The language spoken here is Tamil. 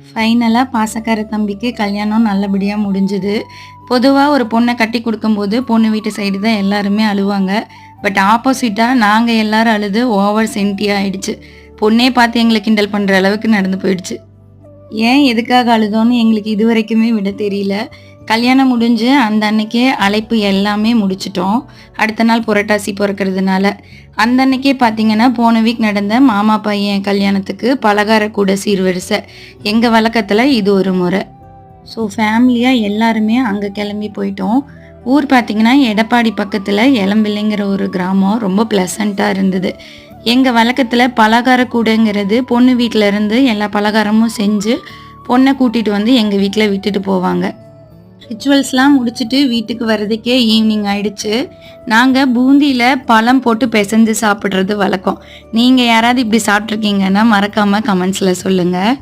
ஃபைனலாக பாசக்கார தம்பிக்கு கல்யாணம் நல்லபடியாக முடிஞ்சுது. பொதுவாக ஒரு பொண்ணை கட்டி கொடுக்கும்போது பொண்ணு வீட்டு சைடு தான் எல்லாருமே அழுவாங்க. பட் ஆப்போசிட்டாக நாங்கள் எல்லாரும் அழுது ஓவர் சென்டியாக ஆயிடுச்சு. பொண்ணே பார்த்து எங்களை கிண்டல் பண்ணுற அளவுக்கு நடந்து போயிடுச்சு. ஏன் எதுக்காக அழுதோன்னு எங்களுக்கு இது வரைக்குமே விட தெரியல. கல்யாணம் முடிஞ்சு அந்த அன்னைக்கே அழைப்பு எல்லாமே முடிச்சிட்டோம். அடுத்த நாள் புரட்டாசி பிறக்கிறதுனால அந்த அன்னைக்கே பார்த்தீங்கன்னா போன வீக் நடந்த மாமா பையன் கல்யாணத்துக்கு பலகார கூட சீர்வரிசை. எங்கள் வழக்கத்தில் இது ஒரு முறை. ஸோ ஃபேமிலியாக எல்லாருமே அங்கே கிளம்பி போயிட்டோம். ஊர் பார்த்திங்கன்னா எடப்பாடி பக்கத்தில் எளம்பிள்ளைங்கிற ஒரு கிராமம். ரொம்ப ப்ளசண்ட்டாக இருந்தது. எங்கள் வழக்கத்தில் பலகார கூடங்கிறது பொண்ணு வீட்டில் இருந்து எல்லா பலகாரமும் செஞ்சு பொண்ணை கூட்டிகிட்டு வந்து எங்கள் வீட்டில் விட்டுட்டு போவாங்க. ரிச்சுவல்ஸ்லாம் முடிச்சுட்டு வீட்டுக்கு வர்றதுக்கே ஈவினிங் ஆயிடுச்சு. நாங்கள் பூந்தியில் பழம் போட்டு பிசைஞ்சு சாப்பிட்றது வழக்கம். நீங்கள் யாராவது இப்படி சாப்பிட்ருக்கீங்கன்னா மறக்காமல் கமெண்ட்ஸில் சொல்லுங்கள்.